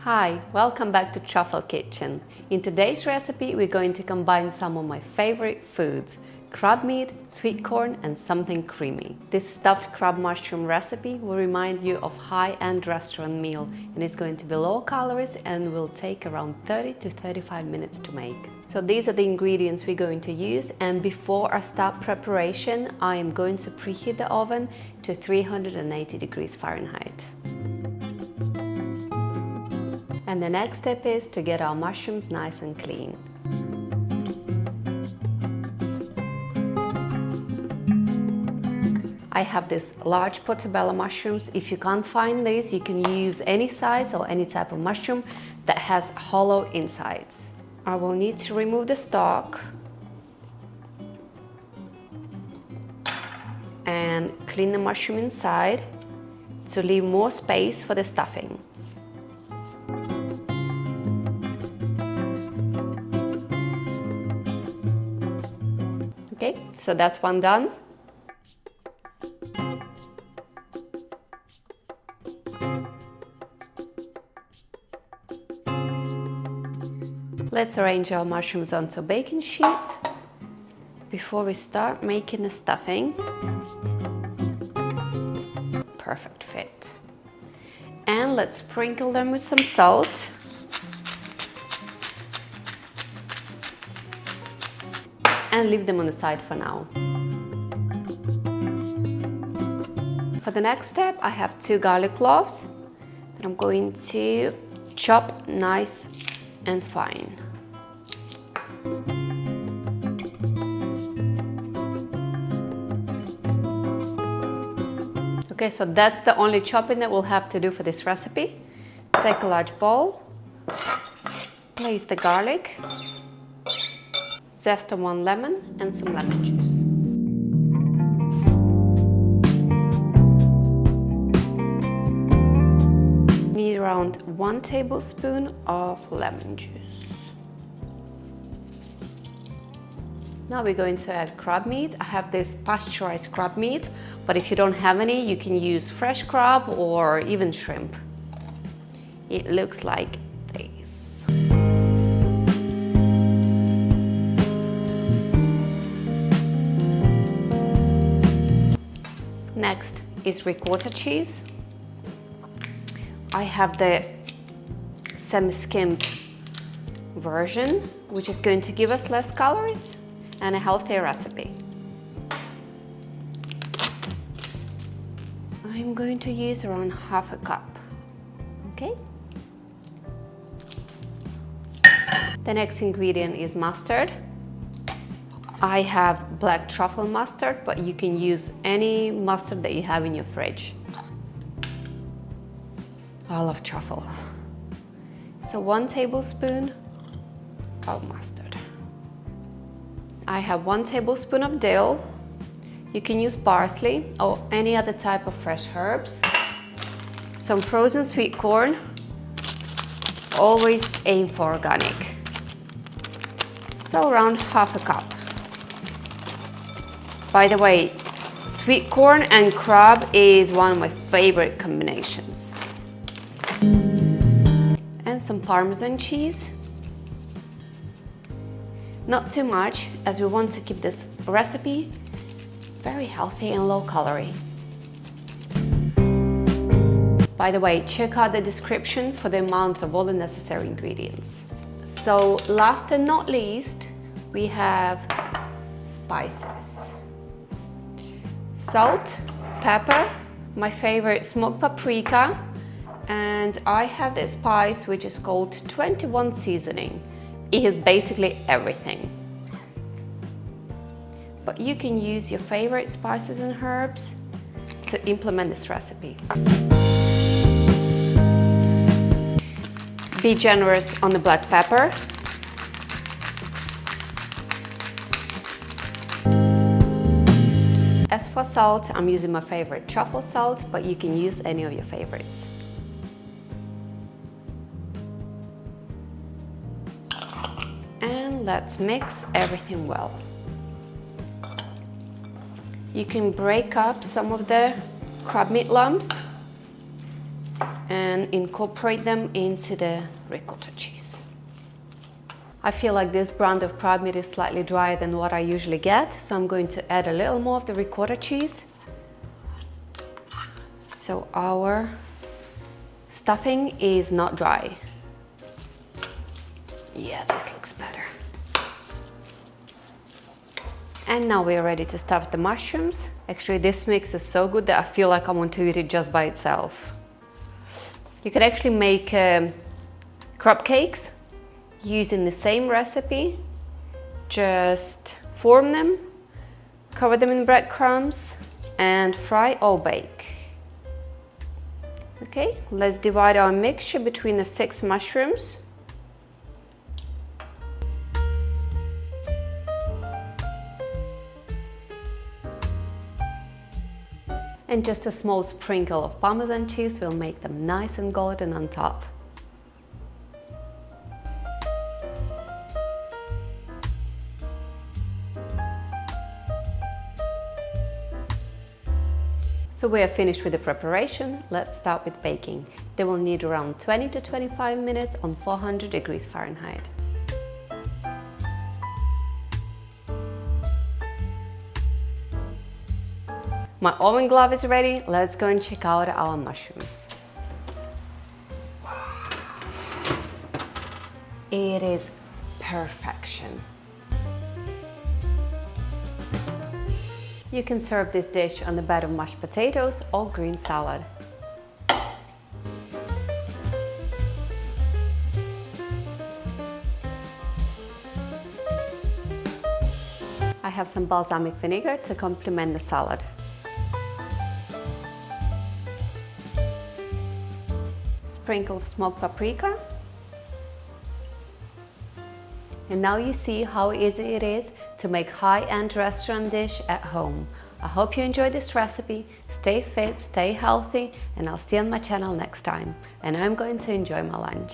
Hi, welcome back to Truffle Kitchen. In today's recipe we're going to combine some of my favorite foods: crab meat, sweet corn and something creamy. This stuffed crab mushroom recipe will remind you of high-end restaurant meal, and it's going to be low calories and will take around 30 to 35 minutes to make. So these are the ingredients we're going to use, and before I start preparation I am going to preheat the oven to 380 degrees Fahrenheit. And the next step is to get our mushrooms nice and clean. I have this large portobello mushrooms. If you can't find these, you can use any size or any type of mushroom that has hollow insides. I will need to remove the stalk and clean the mushroom inside to leave more space for the stuffing. Okay, so that's one done. Let's arrange our mushrooms onto a baking sheet before we start making the stuffing. Perfect fit. And let's sprinkle them with some salt. And leave them on the side for now. For the next step, I have 2 garlic cloves that I'm going to chop nice and fine. Okay, so that's the only chopping that we'll have to do for this recipe. Take a large bowl, place the garlic, zest of 1 lemon and some lemon juice. Need around 1 tablespoon of lemon juice. Now we're going to add crab meat. I have this pasteurized crab meat, but if you don't have any, you can use fresh crab or even shrimp. It looks like this. Next is ricotta cheese. I have the semi-skimmed version, which is going to give us less calories and a healthier recipe. I'm going to use around half a cup. Okay. The next ingredient is mustard. I have black truffle mustard, but you can use any mustard that you have in your fridge. I love truffle. So 1 tablespoon of mustard. I have 1 tablespoon of dill. You can use parsley or any other type of fresh herbs. Some frozen sweet corn. Always aim for organic. So around half a cup. By the way, sweet corn and crab is one of my favorite combinations. And some Parmesan cheese. Not too much, as we want to keep this recipe very healthy and low calorie. By the way, check out the description for the amount of all the necessary ingredients. So last and not least, we have spices. Salt, pepper, my favorite smoked paprika, and I have this spice which is called 21 seasoning. It is basically everything. But you can use your favorite spices and herbs to implement this recipe. Be generous on the black pepper. As for salt, I'm using my favorite truffle salt, but you can use any of your favorites. And let's mix everything well. You can break up some of the crab meat lumps and incorporate them into the ricotta cheese. I feel like this brand of crab meat is slightly drier than what I usually get, so I'm going to add a little more of the ricotta cheese. So our stuffing is not dry. Yeah, this looks better. And now we're ready to stuff the mushrooms. Actually, this mix is so good that I feel like I want to eat it just by itself. You can actually make crab cakes using the same recipe. Just form them, cover them in breadcrumbs, and fry or bake. Okay, let's divide our mixture between the 6 mushrooms. And just a small sprinkle of Parmesan cheese will make them nice and golden on top. So we are finished with the preparation. Let's start with baking. They will need around 20 to 25 minutes on 400 degrees Fahrenheit. My oven glove is ready. Let's go and check out our mushrooms. It is perfection. You can serve this dish on the bed of mashed potatoes or green salad. I have some balsamic vinegar to complement the salad. Sprinkle of smoked paprika. And now you see how easy it is to make high-end restaurant dish at home. I hope you enjoyed this recipe. Stay fit, stay healthy, and I'll see you on my channel next time. And I'm going to enjoy my lunch.